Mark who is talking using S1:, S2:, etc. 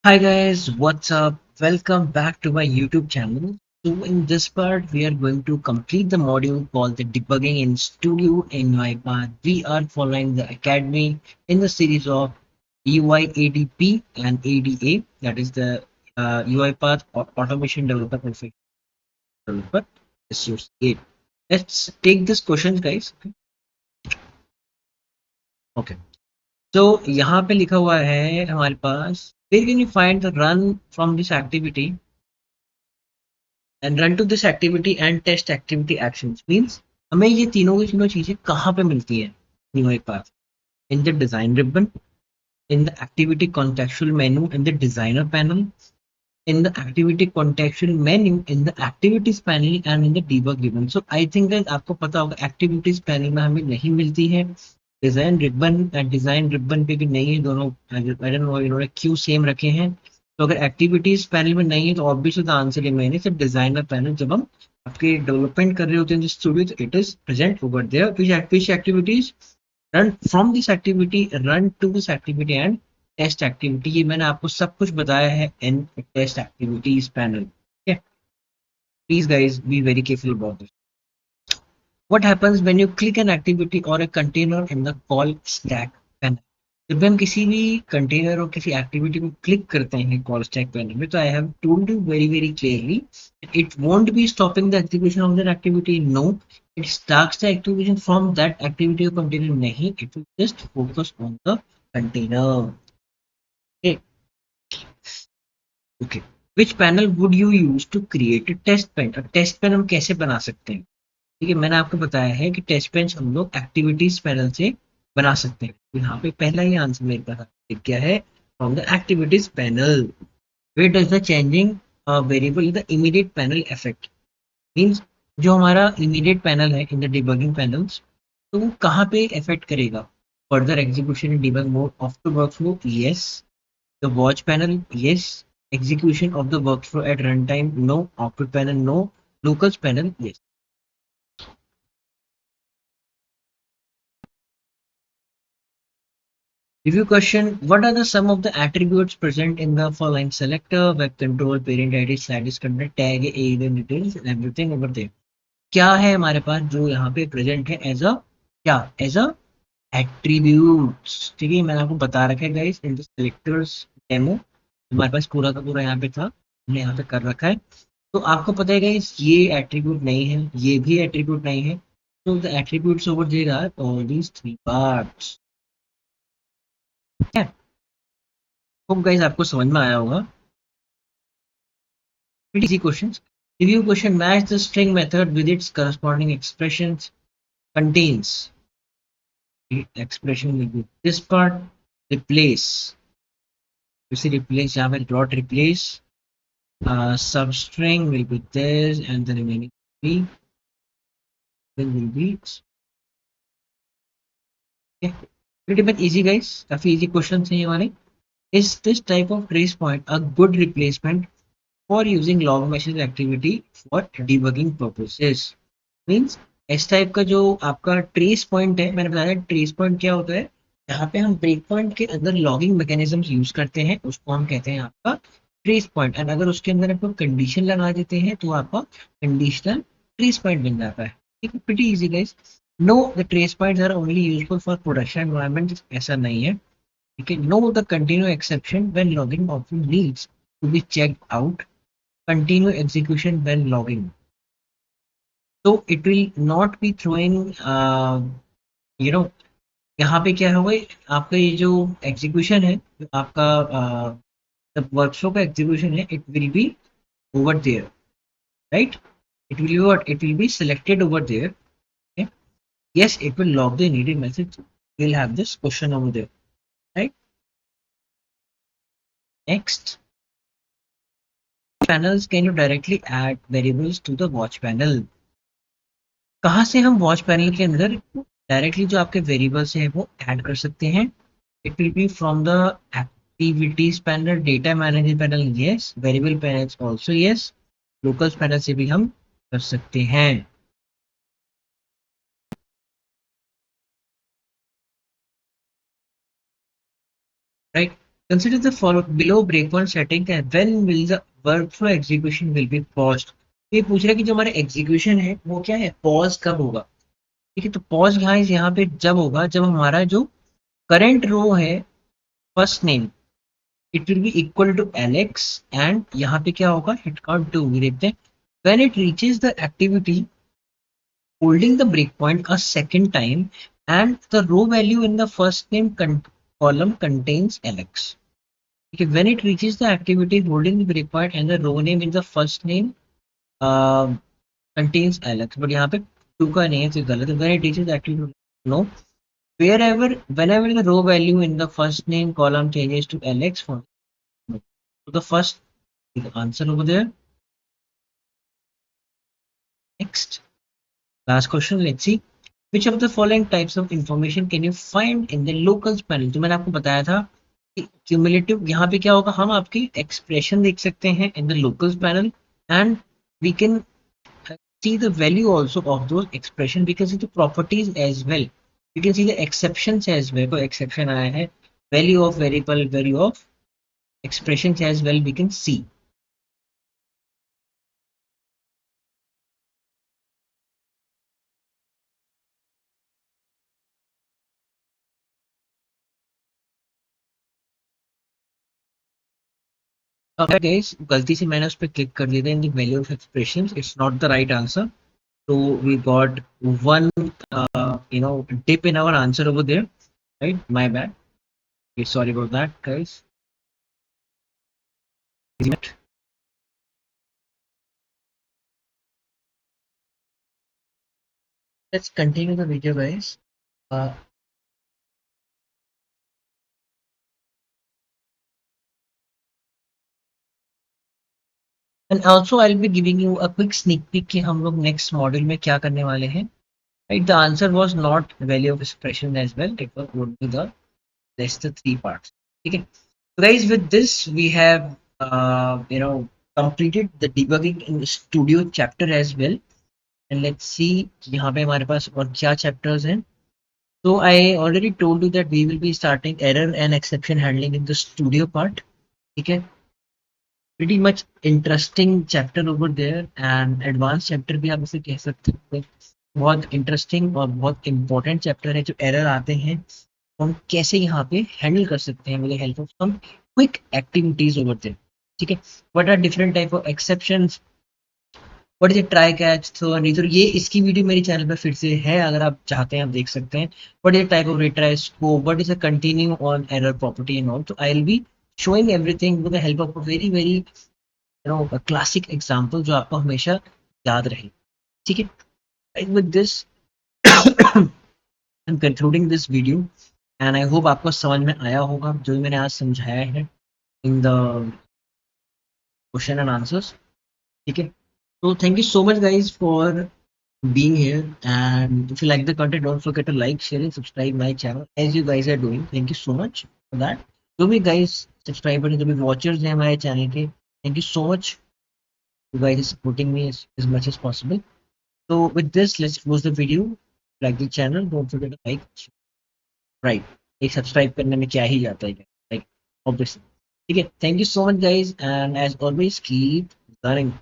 S1: Hi guys, what's up? Welcome back to my YouTube channel. So in this part, we are going to complete the module called the debugging in Studio in UiPath. We are following the academy in the series of UIADP and ADA, that is the UiPath Automation Developer Perfect Developer Associate. Let's take this questions, guys. Okay. So यहाँ पे लिखा हुआ है हमारे पास where can you find the run from this activity and run to this activity and test activity actions means हमें ये तीनों की तीनों चीजें कहाँ पे मिलती हैं new path in the design ribbon, in the activity contextual menu, in the designer panel, in the activity contextual menu, in the activities panel and in the debug ribbon. So I think that आपको पता होगा activities panel में हमें नहीं मिलती है, design ribbon and design ribbon पे भी नहीं है, दोनों आई डोंट नो इन्होंने क्यों सेम रखे हैं. तो अगर एक्टिविटीज पैनल में नहीं है तो ऑब्वियसली द आंसर है सिर्फ डिजाइनर पैनल. जब हम आपके डेवलपमेंट कर रहे होते हैं स्टूडियो तो it is present over there which activities run from this activity run to this activity and test activity. ये मैंने आपको सब कुछ बताया है in test activities panel. Please guys be very careful about this. What happens when you click an activity or a container in the call stack panel? जब भी हम किसी भी कंटेनर और किसी एक्टिविटी को क्लिक करते हैं कॉल स्टैक पैनल में तो I have told you very very clearly it won't be stopping the execution of that activity. No, it starts the activity from that activity और कंटेनर. नहीं, it will just focus on the container. Okay. Which panel would you use to create a test pane? Test pane हम कैसे बना सकते हैं? ठीक है, मैंने आपको बताया है कि टेस्ट बेंच हम लोग एक्टिविटीज पैनल से बना सकते हैं. तो यहाँ पे पहला ही आंसर मेरे पास क्या है, from the activities panel. Where does the changing variable the immediate panel effect means जो हमारा इमीडिएट पैनल है इन द डिबगिंग पैनल्स तो वो कहाँ पे इफेक्ट करेगा? Further execution in debug mode of the workflow, yes. The watch panel, yes. Execution of the workflow at run time, no. Output panel, no. Locals panel, yes. Review question. What are the sum of the attributes present in the following selector, web control, parent ID, status control, tag, alien details, and everything over there? क्या है हमारे पास जो यहाँ पे present है as a क्या as a attributes. ठीक है, मैंने आपको बता रखा है guys in the selectors demo. हमारे पास पूरा का पूरा यहाँ पे था, हमने यहाँ पे कर रखा है. तो आपको पता है गाइस ये एट्रीब्यूट नहीं है, ये भी एट्रीब्यूट नहीं है. तो the attributes over there are all these three parts. Hope guys आपको समझ में आया होगा. Pretty easy questions. Review question. Match the string method with its corresponding expressions. Contains. The expression will be this part. Replace. You see replace, यहाँ पे dot replace. Substring will be this and the remaining will be okay. Pretty much easy guys. काफी easy questions हैं ये वाले. Is this type of trace point a good replacement for using log message activity for debugging purposes? Means इस type का जो आपका trace point है, मैंने बताया ट्रेस पॉइंट क्या होता है, जहाँ पे हम ब्रेक पॉइंट के अंदर लॉगिंग मैकेनिज्म यूज करते हैं उसको हम कहते हैं आपका ट्रेस पॉइंट. एंड अगर उसके अंदर आप कंडीशन लगा देते हैं तो आपका कंडीशनल ट्रेस पॉइंट बन जाता है. ठीक है, pretty easy guys. No, the trace points are only useful for production environment, ऐसा नहीं है. ठीक है, no the continue exception when logging option needs to be checked out. Continue execution when logging. तो it will not be throwing you know. यहाँ पे क्या होगा, आपका ये जो एग्जीक्यूशन है जो आपका वर्कफ्लो का एग्जीक्यूशन है it will be over there, right. It will be what, it will be selected over there. yes, it will log the needed message. We'll have this question over there, right. Next, panels can you directly add variables to the watch panel? कहाँ से हम watch panel के अंदर directly जो आपके variables हैं वो add कर सकते हैं? It will B from the activities panel, data manager panel, yes. Variable panel also yes. Locals panel से भी हम कर सकते हैं, right. Consider the below breakpoint setting and when will the workflow execution will be paused. ये पूछ रहा है कि जो हमारा एग्जीक्यूशन है वो क्या है, पॉज कब होगा. ठीक है, तो पॉज यहाँ पे जब होगा जब हमारा जो करंट रो है first name it will be equal to Alex and यहाँ पे क्या होगा हिट काउंट 2. देखते हैं when it reaches the activity holding the breakpoint a second time and the row value in the first name column contains Alex. Okay, when it reaches the activity holding the breakpoint and the row name in the first name uh, contains Alex, but यहाँ पे to का नहीं है तो गलत है. When it reaches the activity, no, whenever the row value in the first name column changes to Alex, for so the first answer over there. Next, last question. Let's see. Which of the following types of information can you find in the locals panel? तो मैंने आपको बताया था कि cumulative यहाँ पे क्या होगा, हम आपकी expression देख सकते हैं in the locals panel and we can see the value also of those expression. We can see the properties as well. We can see the exceptions as well. कोई exception आया है, value of variable, value of expressions as well we can see. Okay guys, गलती से मैंने उस पर click कर दिया था in the value of expressions. It's not the right answer. So we got one dip in our answer over there, right? My bad. Okay, sorry about that, guys. Let's continue the video, guys. And also I'll be giving you a quick sneak peek कि हम लोग next module में क्या करने वाले हैं. Right, the answer was not value of expression as well. It was would be the rest the three parts. Okay, so guys, with this we have completed the debugging in the studio chapter as well. And let's see यहाँ पे हमारे पास और क्या chapters हैं. So I already told you that we will be starting error and exception handling in the studio part. Okay, pretty much interesting chapter over there and advanced chapter भी आप इसे कह सकते हैं. बहुत इंटरेस्टिंग और बहुत इंपॉर्टेंट चैप्टर है. जो एरर आते हैं हम कैसे यहाँ पे हैंडल कर सकते हैं with the help of some quick activities over there. ठीक है, what are different type of exceptions, what is try catch throw and rethrow. ये इसकी वीडियो मेरे चैनल पर फिर से है, अगर आप चाहते हैं आप देख सकते हैं. What is type of retry scope, what is a continue on error property and all. तो I will be showing everything with the help of a very very classic example जो आपको हमेशा याद रहे. ठीक है, with this I'm concluding this video and I hope आपको समझ में आया होगा जो मैंने आज समझाया है in the question and answers. ठीक है, so thank you so much guys for being here and if you like the content don't forget to like, share and subscribe my channel as you guys are doing. Thank you so much for that. जो भी guys subscribers जो भी watchers हैं हमारे channel के, thank you so much. You guys are supporting me as much as possible. So with this, let's close the video. Like the channel, don't forget to like. Right, एक subscribe करने में क्या ही जाता है, like obviously. ठीक है, thank you so much guys and as always keep learning.